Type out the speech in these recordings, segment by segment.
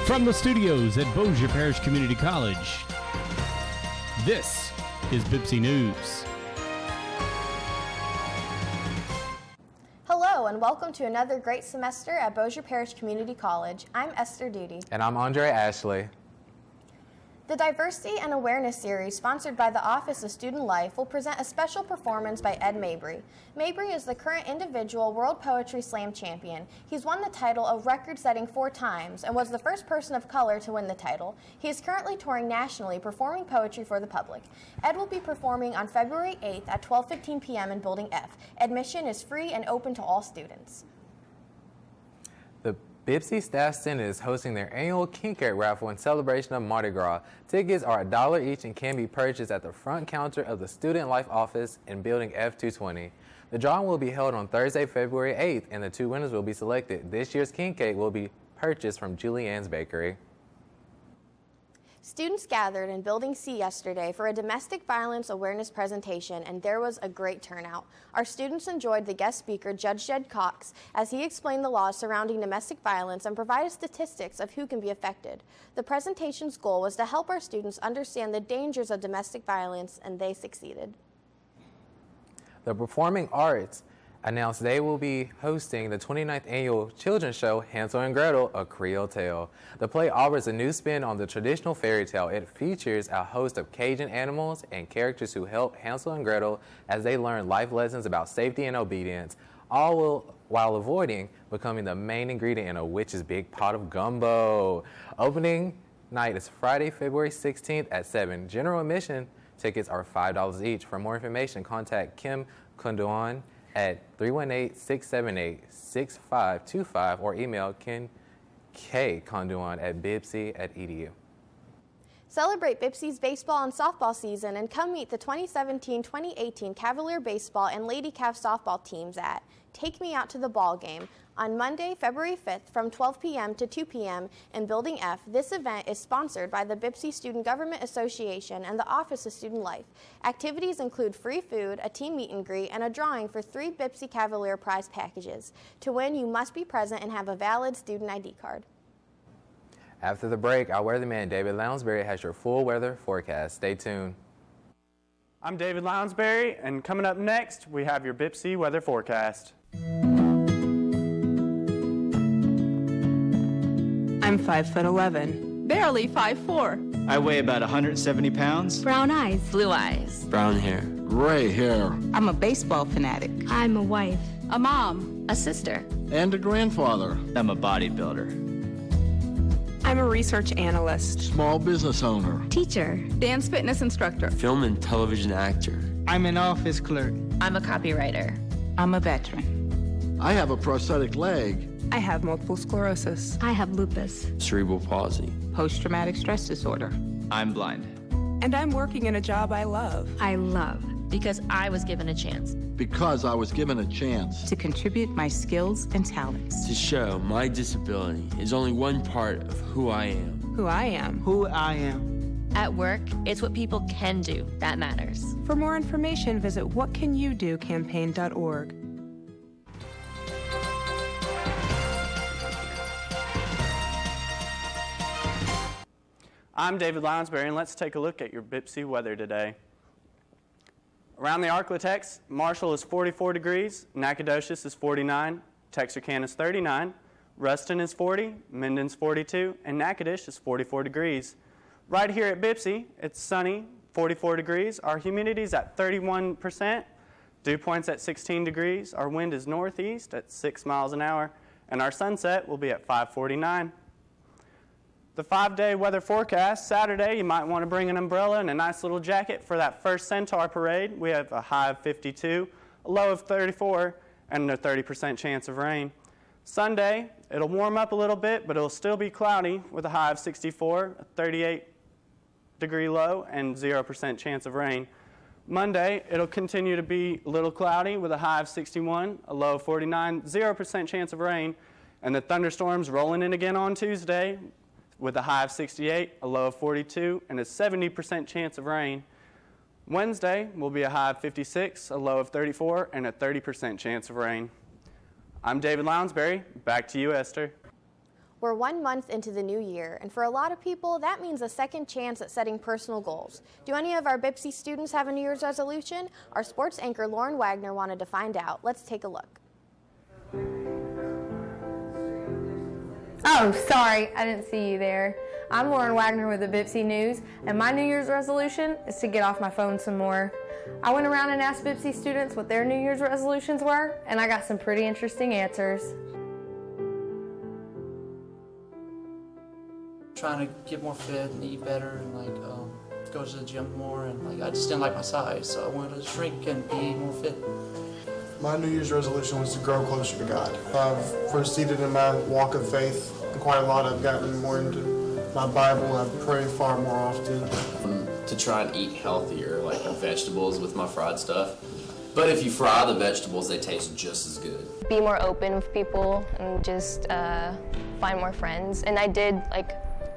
From the studios at Bossier Parish Community College, this is Bpcc News. Hello and welcome to another great semester at Bossier Parish Community College. I'm Esther Duty. And I'm Andre Ashley. The Diversity and Awareness Series, sponsored by the Office of Student Life, will present a special performance by Ed Mabry. Mabry is the current individual World Poetry Slam champion. He's won the title a record-setting 4 times and was the first person of color to win the title. He is currently touring nationally, performing poetry for the public. Ed will be performing on February 8th at 12:15 p.m. in Building F. Admission is free and open to all students. The Bpcc Staff Senate is hosting their annual King Cake raffle in celebration of Mardi Gras. Tickets are $1 each and can be purchased at the front counter of the Student Life Office in Building F220. The drawing will be held on Thursday, February 8th, and the 2 winners will be selected. This year's King Cake will be purchased from Julianne's Bakery. Students gathered in Building C yesterday for a domestic violence awareness presentation, and there was a great turnout. Our students enjoyed the guest speaker, Judge Jed Cox, as he explained the laws surrounding domestic violence and provided statistics of who can be affected. The presentation's goal was to help our students understand the dangers of domestic violence, and they succeeded. The Performing Arts announced they will be hosting the 29th annual children's show, Hansel and Gretel, A Creole Tale. The play offers a new spin on the traditional fairy tale. It features a host of Cajun animals and characters who help Hansel and Gretel as they learn life lessons about safety and obedience, all while avoiding becoming the main ingredient in a witch's big pot of gumbo. Opening night is Friday, February 16th at 7. General admission tickets are $5 each. For more information, contact Kim Kunduan at 318-678-6525 or email Ken K. Conduan at bpc.edu. Celebrate Bpc's baseball and softball season and come meet the 2017-2018 Cavalier baseball and Lady Cav softball teams at Take Me Out to the Ball Game on Monday, February 5th from 12 p.m. to 2 p.m. in Building F. This event is sponsored by the Bpcc Student Government Association and the Office of Student Life. Activities include free food, a team meet and greet, and a drawing for 3 Bpcc Cavalier prize packages. To win, you must be present and have a valid student ID card. After the break, our weatherman David Lounsbury has your full weather forecast. Stay tuned. I'm David Lounsbury, and coming up next, we have your Bpcc weather forecast. I'm 5'11", barely 5'4". I weigh about 170 pounds. Brown eyes. Blue eyes. Brown hair. Gray hair. I'm a baseball fanatic. I'm a wife. A mom. A sister. And a grandfather. I'm a bodybuilder. I'm a research analyst. Small business owner. Teacher. Dance fitness instructor. Film and television actor. I'm an office clerk. I'm a copywriter. I'm a veteran. I have a prosthetic leg. I have multiple sclerosis. I have lupus. Cerebral palsy. Post-traumatic stress disorder. I'm blind. And I'm working in a job I love. I love because I was given a chance. Because I was given a chance. To contribute my skills and talents. To show my disability is only one part of who I am. Who I am. Who I am. At work, it's what people can do that matters. For more information, visit whatcanyoudocampaign.org. I'm David Lounsbury, and let's take a look at your Bpcc weather today. Around the Arklatex, Marshall is 44 degrees, Nacogdoches is 49, Texarkana is 39, Ruston is 40, Minden's 42, and Natchitoches is 44 degrees. Right here at Bpcc, it's sunny, 44 degrees. Our humidity is at 31%, dew point's at 16 degrees. Our wind is northeast at 6 miles an hour, and our sunset will be at 5:49. The 5-day weather forecast, Saturday, you might want to bring an umbrella and a nice little jacket for that first Centaur parade. We have a high of 52, a low of 34, and a 30% chance of rain. Sunday, it'll warm up a little bit, but it'll still be cloudy with a high of 64, a 38-degree low, and 0% chance of rain. Monday, it'll continue to be a little cloudy with a high of 61, a low of 49, 0% chance of rain, and the thunderstorms rolling in again on Tuesday, with a high of 68, a low of 42, and a 70% chance of rain. Wednesday will be a high of 56, a low of 34, and a 30% chance of rain. I'm David Lounsbury. Back to you, Esther. We're 1 month into the new year, and for a lot of people, that means a second chance at setting personal goals. Do any of our Bpcc students have a New Year's resolution? Our sports anchor Lauren Wagner wanted to find out. Let's take a look. Oh, sorry, I didn't see you there. I'm Lauren Wagner with the Bpcc News, and my New Year's resolution is to get off my phone some more. I went around and asked Bpcc students what their New Year's resolutions were, and I got some pretty interesting answers. Trying to get more fit and eat better and go to the gym more, and I just didn't like my size, so I wanted to shrink and be more fit. My New Year's resolution was to grow closer to God. I've proceeded in my walk of faith quite a lot. I've gotten more into my Bible. I pray far more often. To try and eat healthier, like vegetables with my fried stuff. But if you fry the vegetables, they taste just as good. Be more open with people and just find more friends. And I did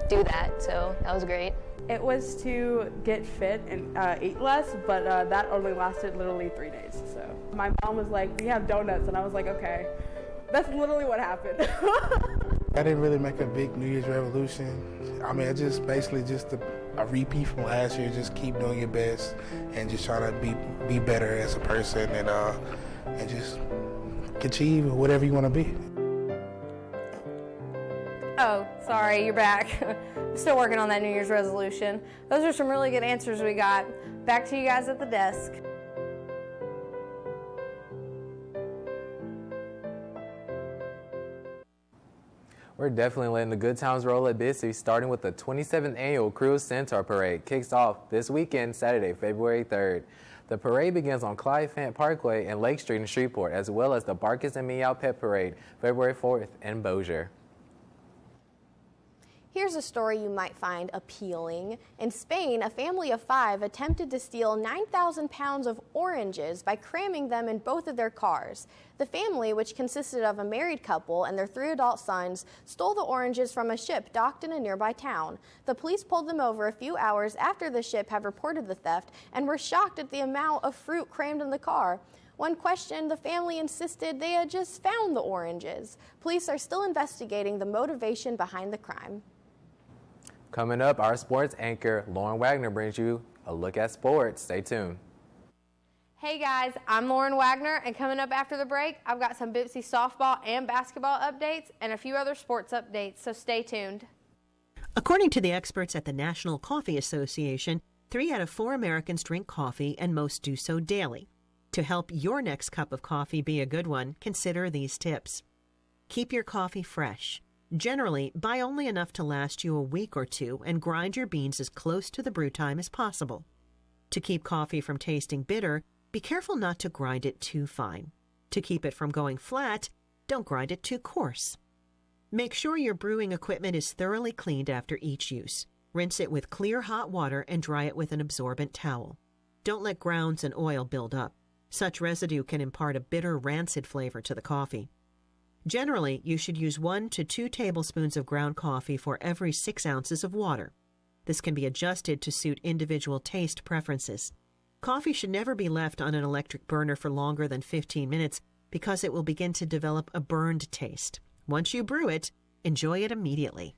do that, so that was great. It was to get fit and eat less, but that only lasted literally 3 days. So my mom was like, "We have donuts," and I was like, "Okay." That's literally what happened. I didn't really make a big New Year's resolution. I mean, I just basically just a repeat from last year. Just keep doing your best and just trying to be better as a person and just achieve whatever you want to be. Oh, sorry, you're back. Still working on that New Year's resolution. Those are some really good answers we got. Back to you guys at the desk. We're definitely letting the good times roll at Bpcc, starting with the 27th Annual Creole Centaur Parade. Kicks off this weekend, Saturday, February 3rd. The parade begins on Clyde Fant Parkway and Lake Street in Shreveport, as well as the Barkus and Meow Pet Parade, February 4th in Bossier. Here's a story you might find appealing. In Spain, a family of 5 attempted to steal 9,000 pounds of oranges by cramming them in both of their cars. The family, which consisted of a married couple and their 3 adult sons, stole the oranges from a ship docked in a nearby town. The police pulled them over a few hours after the ship had reported the theft and were shocked at the amount of fruit crammed in the car. When questioned, the family insisted they had just found the oranges. Police are still investigating the motivation behind the crime. Coming up, our sports anchor, Lauren Wagner, brings you a look at sports. Stay tuned. Hey guys, I'm Lauren Wagner, and coming up after the break, I've got some Bpcc softball and basketball updates and a few other sports updates, so stay tuned. According to the experts at the National Coffee Association, 3 out of 4 Americans drink coffee, and most do so daily. To help your next cup of coffee be a good one, consider these tips. Keep your coffee fresh. Generally, buy only enough to last you a week or 2 and grind your beans as close to the brew time as possible. To keep coffee from tasting bitter, be careful not to grind it too fine. To keep it from going flat, don't grind it too coarse. Make sure your brewing equipment is thoroughly cleaned after each use. Rinse it with clear hot water and dry it with an absorbent towel. Don't let grounds and oil build up. Such residue can impart a bitter, rancid flavor to the coffee. Generally, you should use 1 to 2 tablespoons of ground coffee for every 6 ounces of water. This can be adjusted to suit individual taste preferences. Coffee should never be left on an electric burner for longer than 15 minutes because it will begin to develop a burned taste. Once you brew it, enjoy it immediately.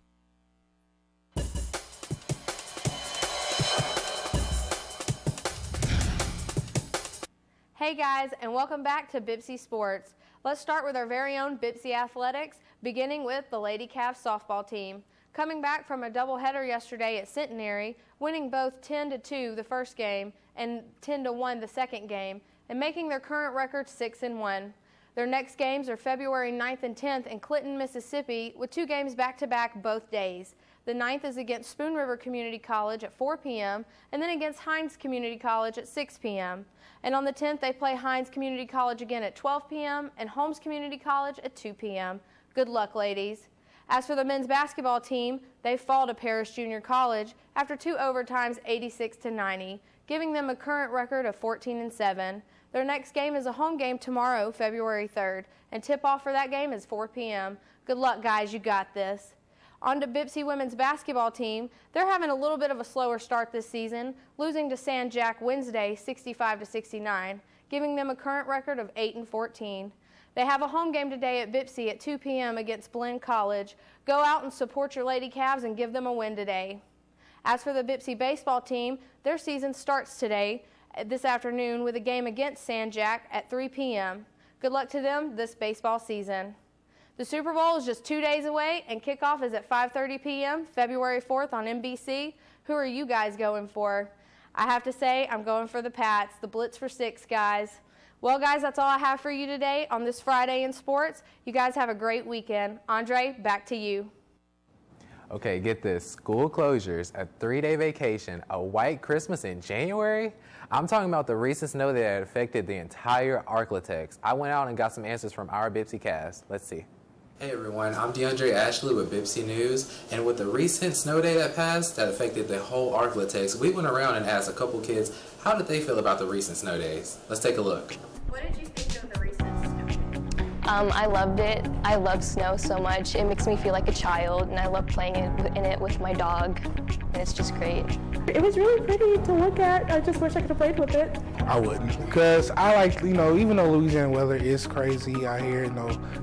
Hey guys, and welcome back to Bpcc Sports. Let's start with our very own Bpcc Athletics, beginning with the Lady Cavs softball team. Coming back from a doubleheader yesterday at Centenary, winning both 10-2 the first game and 10-1 the second game, and making their current record 6-1. Their next games are February 9th and 10th in Clinton, Mississippi, with 2 games back-to-back both days. The 9th is against Spoon River Community College at 4 p.m. and then against Hines Community College at 6 p.m. And on the 10th, they play Hines Community College again at 12 p.m. and Holmes Community College at 2 p.m. Good luck, ladies. As for the men's basketball team, they fall to Paris Junior College after 2 overtimes, 86-90, giving them a current record of 14-7. Their next game is a home game tomorrow, February 3rd, and tip-off for that game is 4 p.m. Good luck, guys. You got this. On to Bpcc women's basketball team. They're having a little bit of a slower start this season, losing to San Jack Wednesday 65-69, giving them a current record of 8-14. They have a home game today at Bpcc at 2 p.m. against Blinn College. Go out and support your Lady Cavs and give them a win today. As for the Bpcc baseball team, their season starts today, this afternoon, with a game against San Jack at 3 p.m. Good luck to them this baseball season. The Super Bowl is just 2 days away, and kickoff is at 5:30 p.m. February 4th on NBC. Who are you guys going for? I have to say, I'm going for the Pats, the Blitz for 6, guys. Well, guys, that's all I have for you today on this Friday in sports. You guys have a great weekend. Andre, back to you. Okay, get this. School closures, a 3-day vacation, a white Christmas in January? I'm talking about the recent snow that affected the entire Arklatex. I went out and got some answers from our Bpcc cast. Let's see. Hey everyone, I'm DeAndre Ashley with Bpcc News, and with the recent snow day that passed that affected the whole Arklatex, we went around and asked a couple kids how did they feel about the recent snow days. Let's take a look. What did you think of the recent snow day? I loved it. I love snow so much. It makes me feel like a child, and I love playing in it with my dog, and it's just great. It was really pretty to look at. I just wish I could have played with it. I wouldn't, because I like, even though Louisiana weather is crazy out here,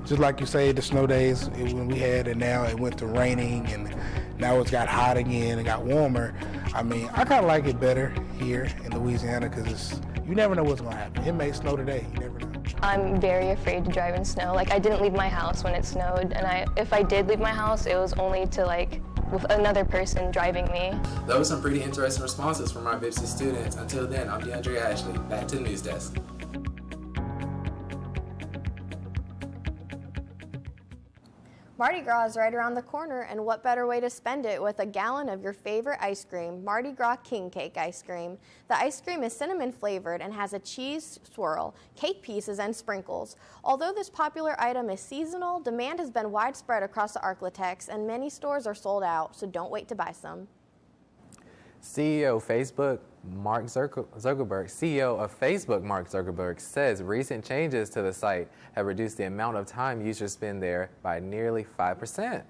just like you say, the snow days when we had, and now it went to raining, and now it's got hot again and got warmer. I kind of like it better here in Louisiana because you never know what's going to happen. It may snow today, you never know. I'm very afraid to drive in snow. I didn't leave my house when it snowed, and if I did leave my house, it was only to with another person driving me. Those were some pretty interesting responses from our Bpcc students. Until then, I'm DeAndre Ashley. Back to the news desk. Mardi Gras is right around the corner, and what better way to spend it with a gallon of your favorite ice cream, Mardi Gras King Cake ice cream. The ice cream is cinnamon flavored and has a cheese swirl, cake pieces, and sprinkles. Although this popular item is seasonal, demand has been widespread across the Arklatex, and many stores are sold out, so don't wait to buy some. CEO of Facebook, Mark Zuckerberg says recent changes to the site have reduced the amount of time users spend there by nearly 5%.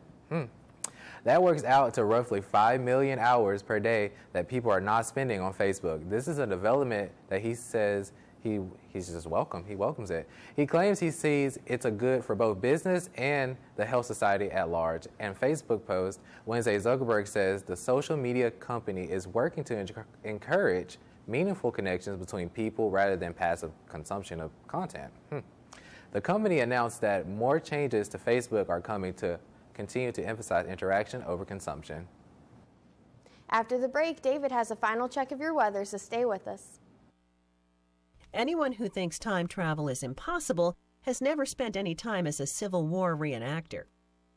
That works out to roughly 5 million hours per day that people are not spending on Facebook. This is a development that he says he's just welcome. He welcomes it. He claims he sees it's a good for both business and the health society at large. And Facebook post Wednesday, Zuckerberg says the social media company is working to encourage meaningful connections between people rather than passive consumption of content. The company announced that more changes to Facebook are coming to continue to emphasize interaction over consumption. After the break, David has a final check of your weather, so stay with us. Anyone who thinks time travel is impossible has never spent any time as a Civil War reenactor.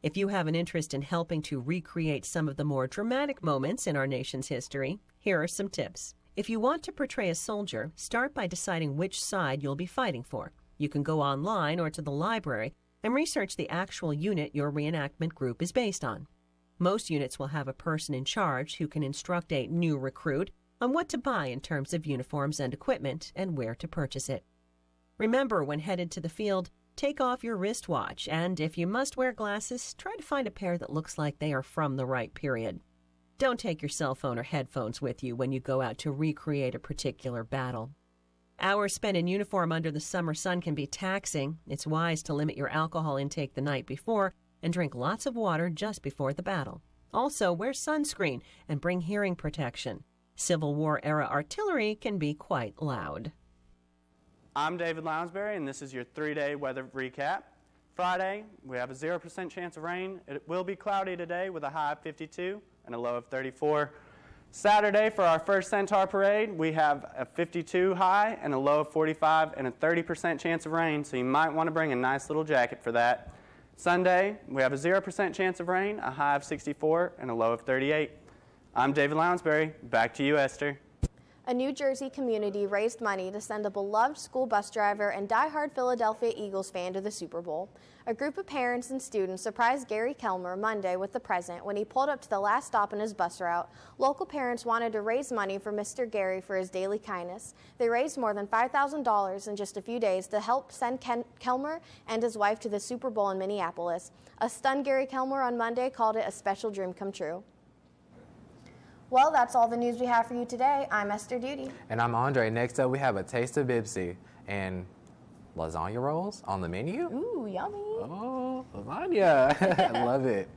If you have an interest in helping to recreate some of the more dramatic moments in our nation's history, here are some tips. If you want to portray a soldier, start by deciding which side you'll be fighting for. You can go online or to the library and research the actual unit your reenactment group is based on. Most units will have a person in charge who can instruct a new recruit on what to buy in terms of uniforms and equipment and where to purchase it. Remember, when headed to the field, take off your wristwatch, and if you must wear glasses, try to find a pair that looks like they are from the right period. Don't take your cell phone or headphones with you when you go out to recreate a particular battle. Hours spent in uniform under the summer sun can be taxing. It's wise to limit your alcohol intake the night before and drink lots of water just before the battle. Also, wear sunscreen and bring hearing protection. Civil War-era artillery can be quite loud. I'm David Lounsbury, and this is your 3-day weather recap. Friday, we have a 0% chance of rain. It will be cloudy today with a high of 52 and a low of 34. Saturday, for our first Centaur Parade, we have a 52 high and a low of 45 and a 30% chance of rain, so you might want to bring a nice little jacket for that. Sunday, we have a 0% chance of rain, a high of 64 and a low of 38. I'm David Lounsbury. Back to you, Esther. A New Jersey community raised money to send a beloved school bus driver and diehard Philadelphia Eagles fan to the Super Bowl. A group of parents and students surprised Gary Kelmer Monday with the present when he pulled up to the last stop in his bus route. Local parents wanted to raise money for Mr. Gary for his daily kindness. They raised more than $5,000 in just a few days to help send Kelmer and his wife to the Super Bowl in Minneapolis. A stunned Gary Kelmer on Monday called it a special dream come true. Well, that's all the news we have for you today. I'm Esther Duty. And I'm Andre. Next up, we have a taste of Bpcc. And lasagna rolls on the menu. Ooh, yummy. Oh, lasagna. I love it.